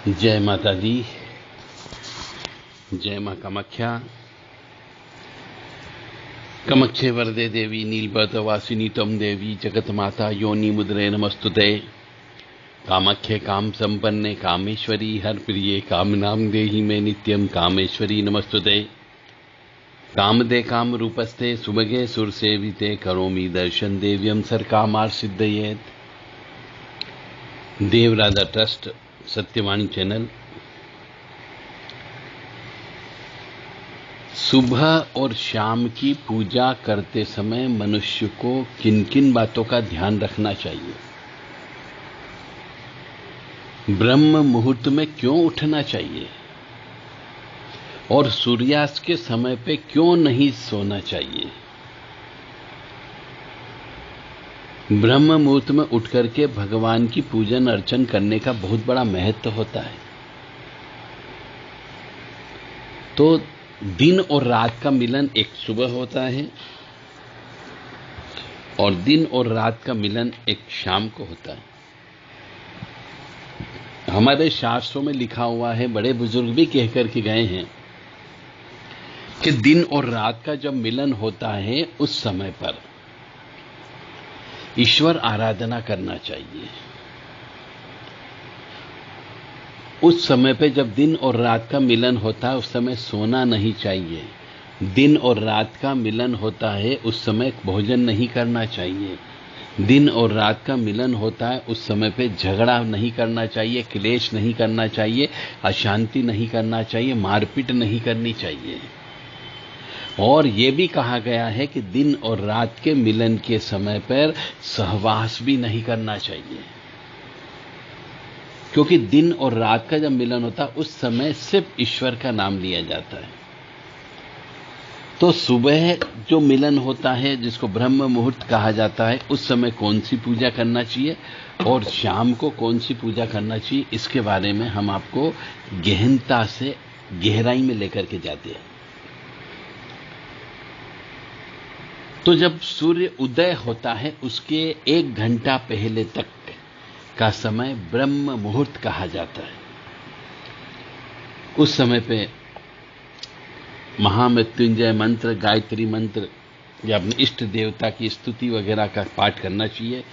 जय माता दी। जय मां कामाख्या। कामाख्ये वरदे देवी नीलपर्वतवासिनी त्वं देवी जगत माता योनि मुद्रे नमस्तुते। कामाख्ये काम संपन्ने कामेश्वरी हर प्रिये कामनां देहि मे नित्यं कामेश्वरी नमस्तुते। कामदे काम रूपस्ते सुमगे सुरसेविते करोमि दर्शन देव्यं सर्वकामार्थ। Devraja trust Satyavani channel. सुबह और शाम की पूजा करते समय मनुष्य को किन किन बातों का ध्यान रखना चाहिए? ब्रह्म मुहूर्त में क्यों उठना चाहिए और सूर्यास्त के समय पे क्यों नहीं सोना चाहिए? ब्रह्म मुहूर्त में उठ करके भगवान की पूजन अर्चन करने का बहुत बड़ा महत्व होता है। तो दिन और रात का मिलन एक सुबह होता है और दिन और रात का मिलन एक शाम को होता है। हमारे शास्त्रों में लिखा हुआ है, बड़े बुजुर्ग भी कह करके गए हैं कि दिन और रात का जब मिलन होता है उस समय पर ईश्वर आराधना करना चाहिए। उस समय पे जब दिन और रात का मिलन होता है उस समय सोना नहीं चाहिए। दिन और रात का मिलन होता है उस समय भोजन नहीं करना चाहिए। दिन और रात का मिलन होता है उस समय पे झगड़ा नहीं करना चाहिए, क्लेश नहीं करना चाहिए, अशांति नहीं करना चाहिए, मारपीट नहीं करनी चाहिए। और ये भी कहा गया है कि दिन और रात के मिलन के समय पर सहवास भी नहीं करना चाहिए, क्योंकि दिन और रात का जब मिलन होता है उस समय सिर्फ ईश्वर का नाम लिया जाता है। तो सुबह जो मिलन होता है जिसको ब्रह्म मुहूर्त कहा जाता है उस समय कौन सी पूजा करना चाहिए और शाम को कौन सी पूजा करना चाहिए, इसके बारे में हम आपको गहनता से गहराई में लेकर के जाते हैं। तो जब सूर्य उदय होता है उसके 1 घंटा पहले तक का समय ब्रह्म मुहूर्त कहा जाता है। उस समय पे महामृत्युंजय मंत्र, गायत्री मंत्र या अपने इष्ट देवता की स्तुति वगैरह का पाठ करना चाहिए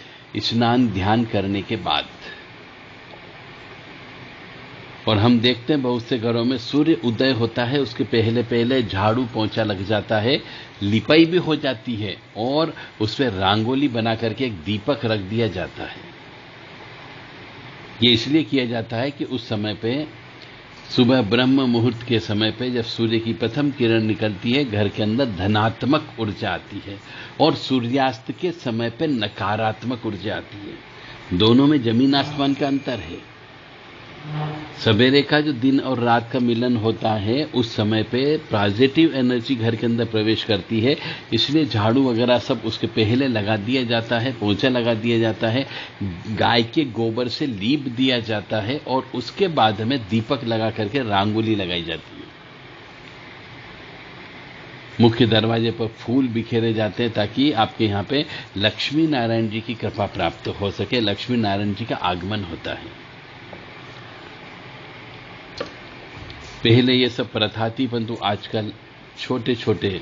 स्नान ध्यान करने के बाद। और हम देखते हैं बहुत से घरों में सूर्य उदय होता है उसके पहले पहले झाड़ू पोंछा लग जाता है, लिपाई भी हो जाती है और उस पर रंगोली बना करके एक दीपक रख दिया जाता है। ये इसलिए किया जाता है कि उस समय पे सुबह ब्रह्म मुहूर्त के समय पे जब सूर्य की प्रथम किरण निकलती है घर के अंदर धनात्मक ऊर्जा आती है और सूर्यास्त के समय पे नकारात्मक ऊर्जा आती है। दोनों में जमीन आसमान का अंतर है। सवेरे का जो दिन और रात का मिलन होता है उस समय पे पॉजिटिव एनर्जी घर के अंदर प्रवेश करती है, इसलिए झाड़ू वगैरह सब उसके पहले लगा दिया जाता है, पोंछा लगा दिया जाता है, गाय के गोबर से लीप दिया जाता है और उसके बाद में दीपक लगा करके रंगोली लगाई जाती है। मुख्य दरवाजे पर फूल बिखेरे जाते हैं ताकि आपके यहाँ पे लक्ष्मी नारायण जी की कृपा प्राप्त हो सके। लक्ष्मी नारायण जी का आगमन होता है। पहले ये सब प्रथा थी, परंतु आजकल छोटे छोटे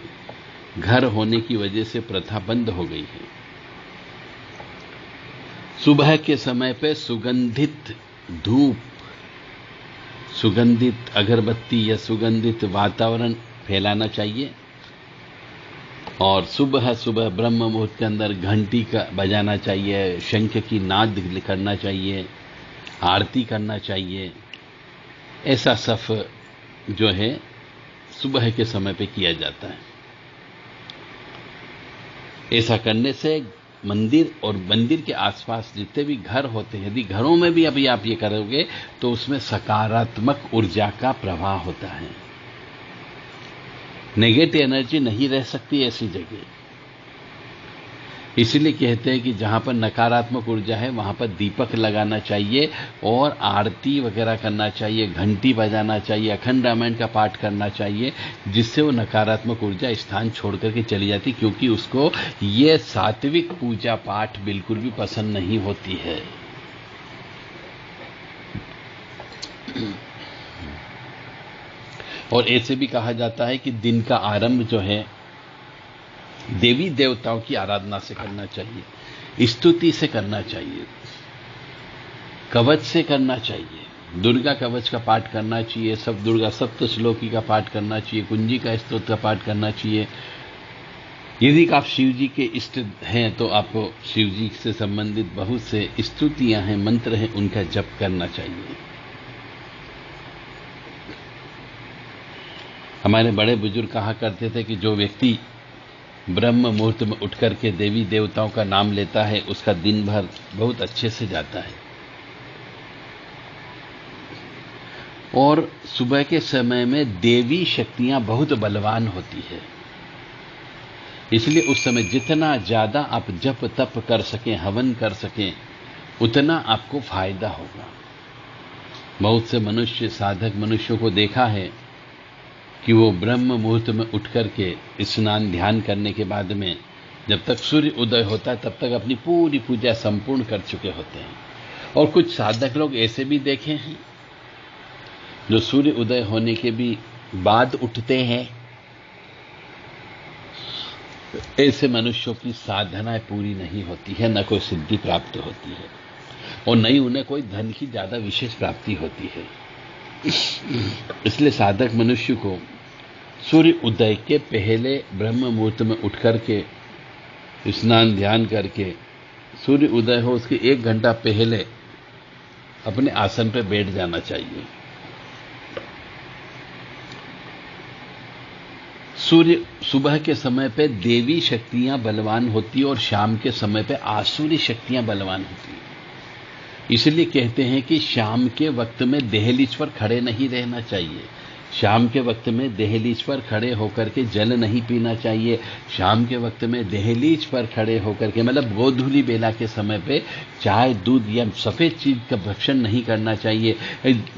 घर होने की वजह से प्रथा बंद हो गई है। सुबह के समय पे सुगंधित धूप, सुगंधित अगरबत्ती या सुगंधित वातावरण फैलाना चाहिए और सुबह सुबह ब्रह्म मुहूर्त के अंदर घंटी का बजाना चाहिए, शंख की नाद करना चाहिए, आरती करना चाहिए। ऐसा सब जो है सुबह के समय पे किया जाता है। ऐसा करने से मंदिर और मंदिर के आसपास जितने भी घर होते हैं, यदि घरों में भी अभी आप ये करोगे तो उसमें सकारात्मक ऊर्जा का प्रवाह होता है। नेगेटिव एनर्जी नहीं रह सकती ऐसी जगह। इसलिए कहते हैं कि जहां पर नकारात्मक ऊर्जा है वहां पर दीपक लगाना चाहिए और आरती वगैरह करना चाहिए, घंटी बजाना चाहिए, अखंड रामायण का पाठ करना चाहिए, जिससे वो नकारात्मक ऊर्जा स्थान छोड़ करके चली जाती, क्योंकि उसको ये सात्विक पूजा पाठ बिल्कुल भी पसंद नहीं होती है। और ऐसे भी कहा जाता है कि दिन का आरंभ जो है देवी देवताओं की आराधना से करना चाहिए, स्तुति से करना चाहिए, कवच से करना चाहिए, दुर्गा कवच का पाठ करना चाहिए, सब दुर्गा सप्तश्लोकी का पाठ करना चाहिए, कुंजी का स्तोत्र का पाठ करना चाहिए। यदि आप शिव जी के इष्ट हैं तो आपको शिव जी से संबंधित बहुत से स्तुतियां हैं, मंत्र हैं, उनका जप करना चाहिए। हमारे बड़े बुजुर्ग कहा करते थे कि जो व्यक्ति ब्रह्म मुहूर्त में उठ करके देवी देवताओं का नाम लेता है उसका दिन भर बहुत अच्छे से जाता है। और सुबह के समय में देवी शक्तियां बहुत बलवान होती है, इसलिए उस समय जितना ज्यादा आप जप तप कर सकें, हवन कर सकें, उतना आपको फायदा होगा। बहुत से मनुष्य, साधक मनुष्यों को देखा है कि वो ब्रह्म मुहूर्त में उठ करके स्नान ध्यान करने के बाद में जब तक सूर्य उदय होता है तब तक अपनी पूरी पूजा संपूर्ण कर चुके होते हैं। और कुछ साधक लोग ऐसे भी देखे हैं जो सूर्य उदय होने के भी बाद उठते हैं। ऐसे मनुष्यों की साधनाएं पूरी नहीं होती है, न कोई सिद्धि प्राप्त होती है और न ही उन्हें कोई धन की ज्यादा विशेष प्राप्ति होती है। इसलिए साधक मनुष्य को सूर्य उदय के पहले ब्रह्म मुहूर्त में उठ करके स्नान ध्यान करके सूर्य उदय हो उसके 1 घंटा पहले अपने आसन पर बैठ जाना चाहिए। सूर्य सुबह के समय पे देवी शक्तियां बलवान होती और शाम के समय पे आसुरी शक्तियां बलवान होती। इसलिए कहते हैं कि शाम के वक्त में दहलीज पर खड़े नहीं रहना चाहिए, शाम के वक्त में दहलीज पर खड़े होकर के जल नहीं पीना चाहिए, शाम के वक्त में दहलीज पर खड़े होकर के मतलब गोधूली बेला के समय पे चाय दूध या सफेद चीज का भक्षण नहीं करना चाहिए।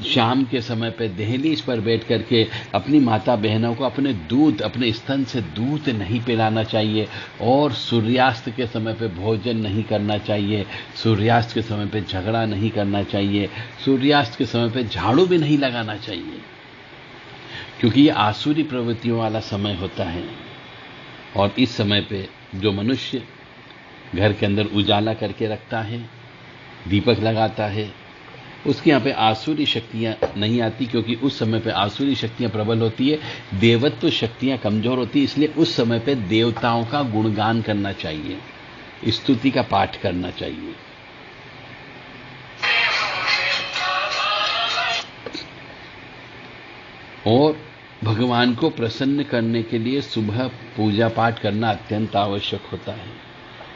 शाम के समय पे दहलीज पर बैठ करके अपनी माता बहनों को अपने दूध, अपने स्तन से दूध नहीं पिलाना चाहिए। और सूर्यास्त के समय पे भोजन नहीं करना चाहिए, सूर्यास्त के समय पे झगड़ा नहीं करना चाहिए, सूर्यास्त के समय पे झाड़ू भी नहीं लगाना चाहिए, क्योंकि ये आसुरी प्रवृत्तियों वाला समय होता है। और इस समय पे जो मनुष्य घर के अंदर उजाला करके रखता है, दीपक लगाता है, उसके यहाँ पे आसुरी शक्तियां नहीं आती, क्योंकि उस समय पे आसुरी शक्तियां प्रबल होती है, देवत्व शक्तियां कमजोर होती है। इसलिए उस समय पे देवताओं का गुणगान करना चाहिए, स्तुति का पाठ करना चाहिए। और भगवान को प्रसन्न करने के लिए सुबह पूजा पाठ करना अत्यंत आवश्यक होता है।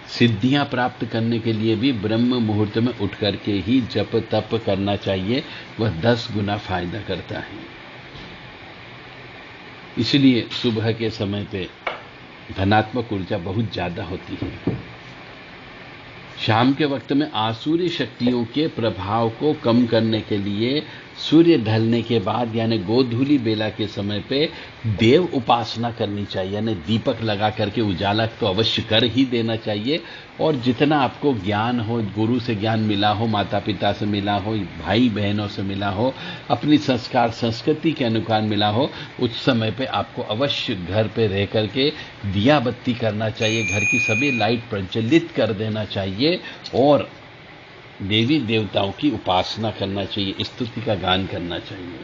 सिद्धियां प्राप्त करने के लिए भी ब्रह्म मुहूर्त में उठ करके ही जप तप करना चाहिए, वह 10 गुना फायदा करता है। इसलिए सुबह के समय पे धनात्मक ऊर्जा बहुत ज्यादा होती है। शाम के वक्त में आसुरी शक्तियों के प्रभाव को कम करने के लिए सूर्य ढलने के बाद यानी गोधूली बेला के समय पे देव उपासना करनी चाहिए, यानी दीपक लगा करके उजाला तो अवश्य कर ही देना चाहिए। और जितना आपको ज्ञान हो, गुरु से ज्ञान मिला हो, माता पिता से मिला हो, भाई बहनों से मिला हो, अपनी संस्कार संस्कृति के अनुसार मिला हो, उस समय पे आपको अवश्य घर पे रह करके दिया बत्ती करना चाहिए, घर की सभी लाइट प्रज्वलित कर देना चाहिए और देवी देवताओं की उपासना करना चाहिए, स्तुति का गान करना चाहिए।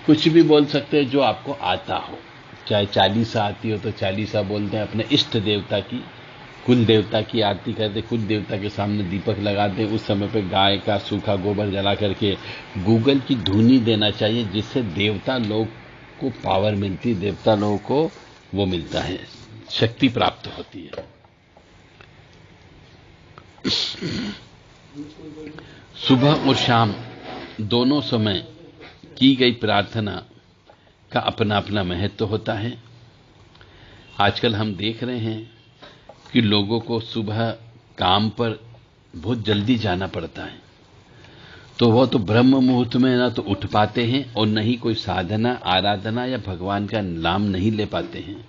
कुछ भी बोल सकते हैं जो आपको आता हो, चाहे चालीसा आती हो तो चालीसा बोलते हैं, अपने इष्ट देवता की, कुल देवता की आरती करते, कुल देवता के सामने दीपक लगाते। उस समय पे गाय का सूखा गोबर जला करके गूगल की धुनी देना चाहिए, जिससे देवता लोग को पावर मिलती, देवता लोगों को वो मिलता है, शक्ति प्राप्त होती है। सुबह और शाम दोनों समय की गई प्रार्थना का अपना अपना महत्व होता है। आजकल हम देख रहे हैं कि लोगों को सुबह काम पर बहुत जल्दी जाना पड़ता है, तो वो तो ब्रह्म मुहूर्त में ना तो उठ पाते हैं और न ही कोई साधना आराधना या भगवान का नाम नहीं ले पाते हैं,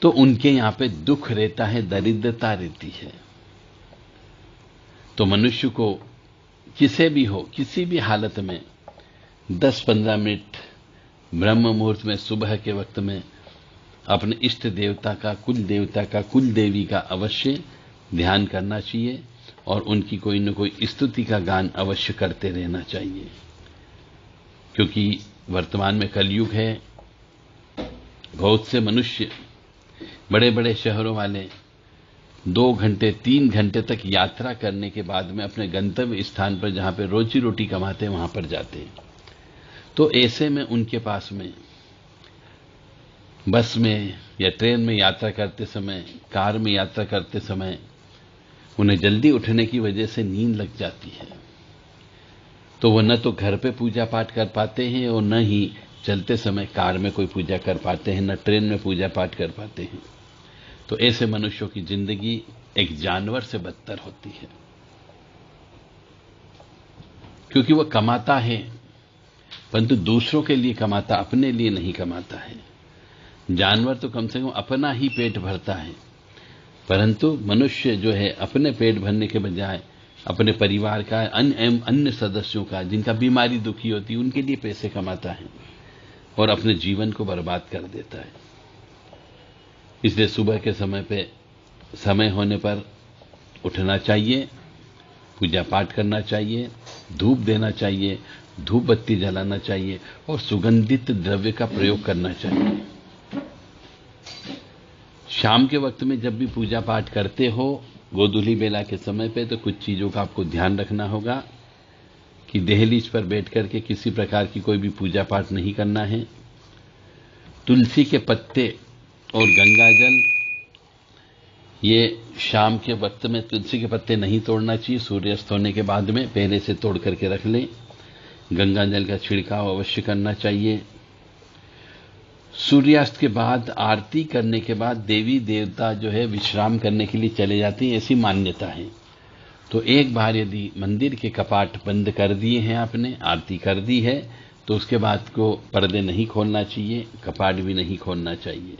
तो उनके यहां पे दुख रहता है, दरिद्रता रहती है। तो मनुष्य को किसी भी हो, किसी भी हालत में 10-15 मिनट ब्रह्म मुहूर्त में, सुबह के वक्त में अपने इष्ट देवता का, कुल देवता का, कुल देवी का अवश्य ध्यान करना चाहिए और उनकी कोई न कोई स्तुति का गान अवश्य करते रहना चाहिए। क्योंकि वर्तमान में कलयुग है, बहुत से मनुष्य बड़े बड़े शहरों वाले 2 घंटे 3 घंटे तक यात्रा करने के बाद में अपने गंतव्य स्थान पर, जहां पे रोजी रोटी कमाते हैं, वहां पर जाते हैं। तो ऐसे में उनके पास में बस में या ट्रेन में यात्रा करते समय, कार में यात्रा करते समय उन्हें जल्दी उठने की वजह से नींद लग जाती है। तो वो न तो घर पे पूजा पाठ कर पाते हैं और न ही चलते समय कार में कोई पूजा कर पाते हैं, न ट्रेन में पूजा पाठ कर पाते हैं। तो ऐसे मनुष्यों की जिंदगी एक जानवर से बदतर होती है, क्योंकि वह कमाता है परंतु दूसरों के लिए कमाता, अपने लिए नहीं कमाता है। जानवर तो कम से कम अपना ही पेट भरता है, परंतु मनुष्य जो है अपने पेट भरने के बजाय अपने परिवार का, अन्य सदस्यों का, जिनका बीमारी दुखी होती है, उनके लिए पैसे कमाता है और अपने जीवन को बर्बाद कर देता है। इसलिए सुबह के समय पे, समय होने पर उठना चाहिए, पूजा पाठ करना चाहिए, धूप देना चाहिए, धूप बत्ती जलाना चाहिए और सुगंधित द्रव्य का प्रयोग करना चाहिए। शाम के वक्त में जब भी पूजा पाठ करते हो, गोधूली बेला के समय पे, तो कुछ चीजों का आपको ध्यान रखना होगा कि दहलीज पर बैठ करके किसी प्रकार की कोई भी पूजा पाठ नहीं करना है। तुलसी के पत्ते और गंगाजल, ये शाम के वक्त में तुलसी के पत्ते नहीं तोड़ना चाहिए, सूर्यास्त होने के बाद में पहले से तोड़ करके रख लें। गंगाजल का छिड़काव अवश्य करना चाहिए। सूर्यास्त के बाद, आरती करने के बाद देवी देवता जो है विश्राम करने के लिए चले जाते हैं, ऐसी मान्यता है। तो एक बार यदि मंदिर के कपाट बंद कर दिए हैं आपने, आरती कर दी है, तो उसके बाद को पर्दे नहीं खोलना चाहिए, कपाट भी नहीं खोलना चाहिए।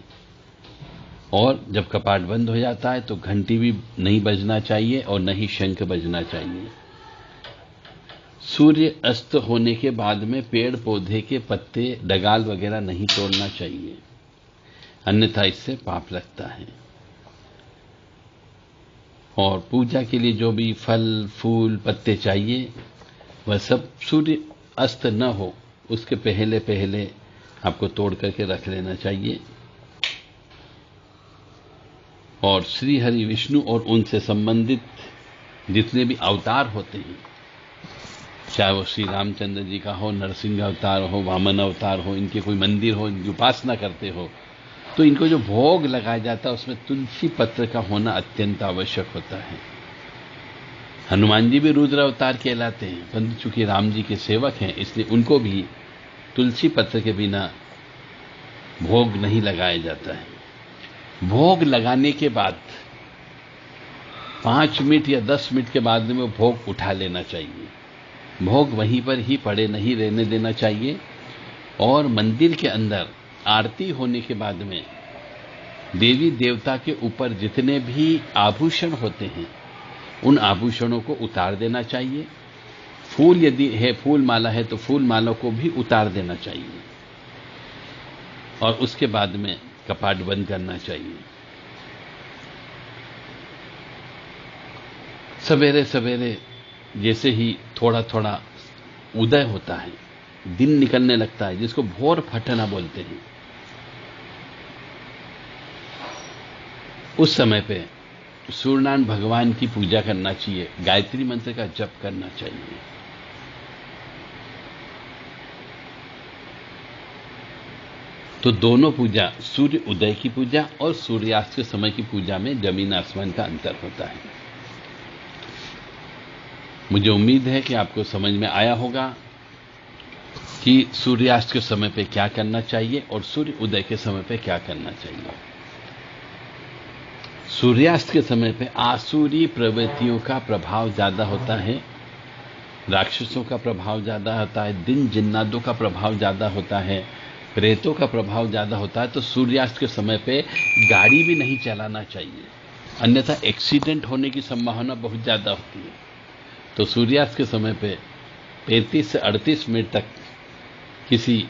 और जब कपाट बंद हो जाता है तो घंटी भी नहीं बजना चाहिए और न ही शंख बजना चाहिए। सूर्य अस्त होने के बाद में पेड़ पौधे के पत्ते, डगाल वगैरह नहीं तोड़ना चाहिए, अन्यथा इससे पाप लगता है। और पूजा के लिए जो भी फल, फूल, पत्ते चाहिए, वह सब सूर्य अस्त न हो उसके पहले पहले आपको तोड़ करके रख लेना चाहिए। और श्री हरि विष्णु और उनसे संबंधित जितने भी अवतार होते हैं, चाहे वो श्री रामचंद्र जी का हो, नरसिंह अवतार हो, वामन अवतार हो, इनके कोई मंदिर हो, इनकी उपासना करते हो, तो इनको जो भोग लगाया जाता है उसमें तुलसी पत्र का होना अत्यंत आवश्यक होता है। हनुमान जी भी रुद्र अवतार कहलाते हैं, परंतु चूंकि राम जी के सेवक हैं इसलिए उनको भी तुलसी पत्र के बिना भोग नहीं लगाया जाता है। भोग लगाने के बाद 5 मिनट या 10 मिनट के बाद में भोग उठा लेना चाहिए। भोग वहीं पर ही पड़े नहीं रहने देना चाहिए। और मंदिर के अंदर आरती होने के बाद में देवी देवता के ऊपर जितने भी आभूषण होते हैं उन आभूषणों को उतार देना चाहिए। फूल यदि है, फूल माला है, तो फूल माला को भी उतार देना चाहिए और उसके बाद में कपाट बंद करना चाहिए। सवेरे सवेरे जैसे ही थोड़ा थोड़ा उदय होता है, दिन निकलने लगता है, जिसको भोर फटना बोलते हैं, उस समय पे सूर्यनारायण भगवान की पूजा करना चाहिए, गायत्री मंत्र का जप करना चाहिए। तो दोनों पूजा, सूर्य उदय की पूजा और सूर्यास्त के समय की पूजा में जमीन आसमान का अंतर होता है। मुझे उम्मीद है कि आपको समझ में आया होगा कि सूर्यास्त के समय पे क्या करना चाहिए और सूर्य उदय के समय पे क्या करना चाहिए। सूर्यास्त के समय पे आसुरी प्रवृत्तियों का प्रभाव ज्यादा होता है, राक्षसों का प्रभाव ज्यादा होता है, दिन जिन्नादों का प्रभाव ज्यादा होता है, प्रेतों का प्रभाव ज्यादा होता है। तो सूर्यास्त के समय पे गाड़ी भी नहीं चलाना चाहिए, अन्यथा एक्सीडेंट होने की संभावना बहुत ज्यादा होती है। तो सूर्यास्त के समय पे 35 से 38 मिनट तक किसी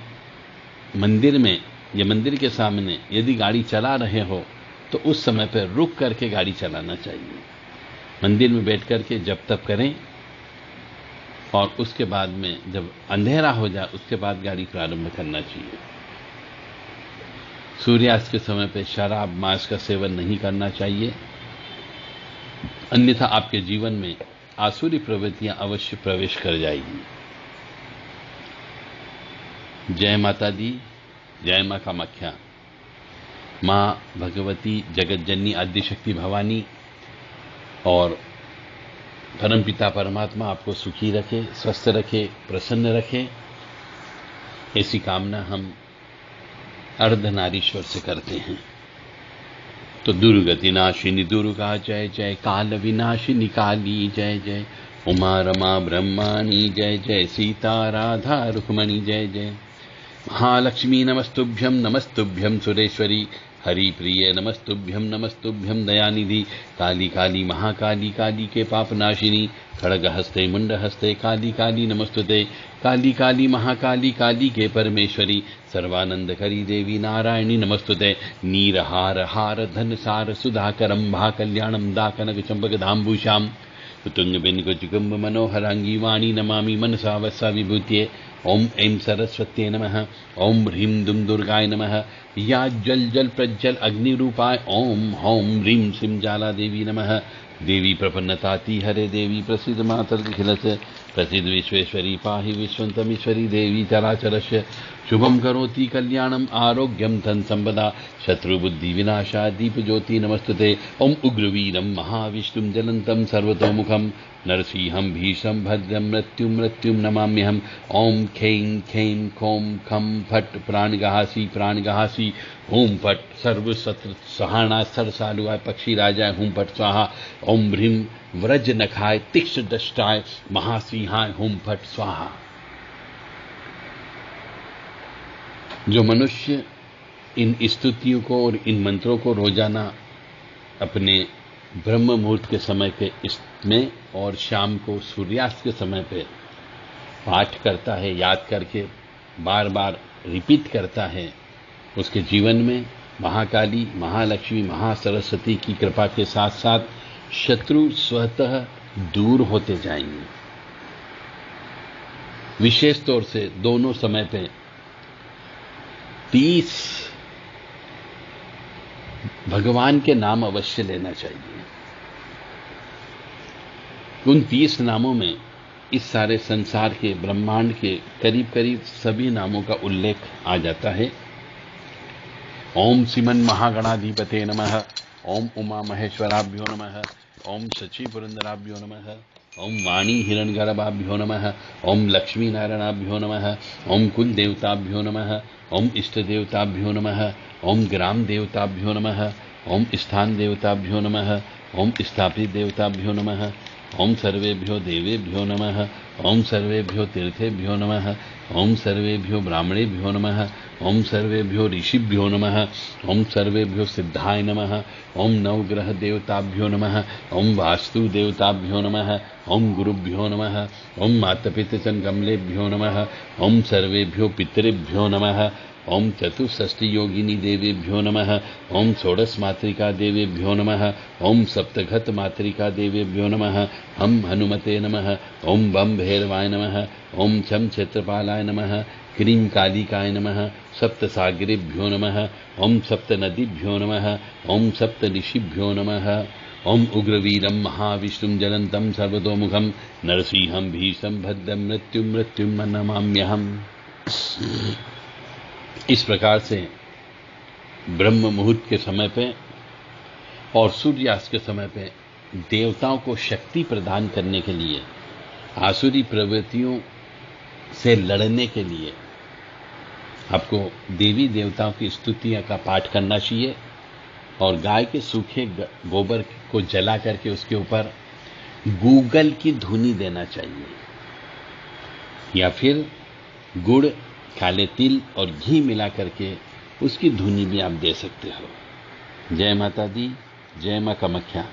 मंदिर में या मंदिर के सामने यदि गाड़ी चला रहे हो तो उस समय पर रुक करके गाड़ी चलाना चाहिए। मंदिर में बैठ करके जब तब करें और उसके बाद में जब अंधेरा हो जाए उसके बाद गाड़ी प्रारंभ करना चाहिए। सूर्यास्त के समय पे शराब मांस का सेवन नहीं करना चाहिए, अन्यथा आपके जीवन में आसुरी प्रवृत्तियां अवश्य प्रवेश कर जाएगी। जय माता दी, जय मां कामाख्या। मां भगवती जगतजननी आदिशक्ति भवानी और परमपिता परमात्मा आपको सुखी रखे, स्वस्थ रखे, प्रसन्न रखे, ऐसी कामना हम अर्धनारीश्वर से करते हैं। तो दुर्गति नाशिनी दुर्गा जय जय, काल विनाशिनी काली जय जय, उमा रमा ब्रह्माणी जय जय, सीता राधा रुक्मणी जय जय, महालक्ष्मी नमस्तुभ्यं नमस्तुभ्यं सुरेश्वरी, हरिप्रिय नमस्तुभ्यं नमस्तुभ्यं दयानिधि, काली काली महाकाली काली के पाप नाशिनी, खड़गहस्ते मुंडहस्ते काली काली नमस्तुते, काली काली महाकाली काली के परमेश्वरी, सर्वानंद करी देवी नारायणी नमस्तुते, नीरहार हार धन सार सुधाकरं भा कल्याणं दा कनक चंपक धाम्बूषाम, तुंग बिंग चुकुंब मनोहरांगी वाणी नमामि मनसा वत्सा विभूत्ये। ओम ऐं सरस्वत्यै नमः, ओम ह्रीं दुम दुर्गाय नमः, या जल जल प्रज्वल अग्निरूपाय ओम हौं ह्रीं श्रीं जाला देवी नमः। देवी प्रपन्नताति हरे देवी प्रसिद्ध मातर्खिलस्य, प्रसिद्ध विश्वेश्वरी पाहि विश्वन्तमीश्वरी देवी चराचरस्य, शुभं करोति कल्याणं आरोग्यं धन संपदा, शत्रुबुद्धि विनाशा दीपज्योति नमस्तुते। ओम उग्रवीरं महाविष्णुं ज्वलन्तं सर्वतोमुखं, नरसिंहं भीषं भद्रं मृत्युं मृत्युं नमाम्यहम्। ओम खैं खैं खों खं फट् प्राणगहासी प्राणगहासी, ओम फट् सर्वशत्रु सहाना सरसालुआय पक्षी राजाय हुं फट् स्वाहा। ओम ह्रीं व्रज नखाय तीक्ष्ण दष्टाय महासिंहाय हुं फट् स्वाहा। जो मनुष्य इन स्तुतियों को और इन मंत्रों को रोजाना अपने ब्रह्म मुहूर्त के समय पे इसमें और शाम को सूर्यास्त के समय पे पाठ करता है, याद करके बार बार रिपीट करता है, उसके जीवन में महाकाली महालक्ष्मी महासरस्वती की कृपा के साथ साथ शत्रु स्वतः दूर होते जाएंगे। विशेष तौर से दोनों समय पे 30 भगवान के नाम अवश्य लेना चाहिए। उन 30 नामों में इस सारे संसार के ब्रह्मांड के करीब करीब सभी नामों का उल्लेख आ जाता है। ओम श्रीमन महागणाधिपते नमः, ओम उमा महेश्वराभ्यो नमः, ओम शची पुरंदराभ्यो नमः, ओम वाणी हिरण्यगर्भाभ्यो नमः, ओम लक्ष्मी नारायणाभ्यो नमः, ओम कुल देवताभ्यो नमः, ओम इष्ट देवताभ्यो नमः, ओम ग्राम देवताभ्यो नमः, ओम स्थान देवताभ्यो नमः, ओम स्थापित देवताभ्यो नमः, ओम सर्वेभ्यो देवेभ्यो नमः, ओम सर्वेभ्यो तीर्थेभ्यो नमः, ओम सर्वेभ्यो ब्राह्मणेभ्यो नमः, ओम सर्वेभ्यो ऋषिभ्यो नमः, ओम सर्वेभ्यो सिद्धाय नमः, ओम नवग्रह देवताभ्यो नमः, ओम वास्तु देवताभ्यो नमः, ओम गुरुभ्यो नमः, ओम मातपितृ कमलेभ्यो नमः, ओम सर्वेभ्यो पितृभ्यो नमः, ओम चतुष्षष्टि योगिनी देवेभ्यो नमः, ओम षोडश मातृका देवेभ्यो नमः, ओम सप्तघत मातृका देवेभ्यो नमः, हम हनुमते नमः, ओम बम भैरवाय नमः, ओम छम क्षेत्रपालाय नमः, क्रीं कालिकाय नमः, सप्तसागरेभ्यो नमः, ओम सप्तनदीभ्यो नमः, ओम सप्तऋषिभ्यो नमः, ओम उग्रवीरं महाविष्णुं ज्वलन्तं सर्वतोमुखं, नरसिंहं भीषं भद्रं मृत्युं मृत्युं नमाम्यहम्। इस प्रकार से ब्रह्म मुहूर्त के समय पे और सूर्यास्त के समय पे देवताओं को शक्ति प्रदान करने के लिए, आसुरी प्रवृत्तियों से लड़ने के लिए आपको देवी देवताओं की स्तुतियां का पाठ करना चाहिए और गाय के सूखे गोबर को जला करके उसके ऊपर गूगल की धुनी देना चाहिए, या फिर गुड़, काले तिल और घी मिला करके उसकी धुनी भी आप दे सकते हो। जय माता दी, जय मां कामाख्या।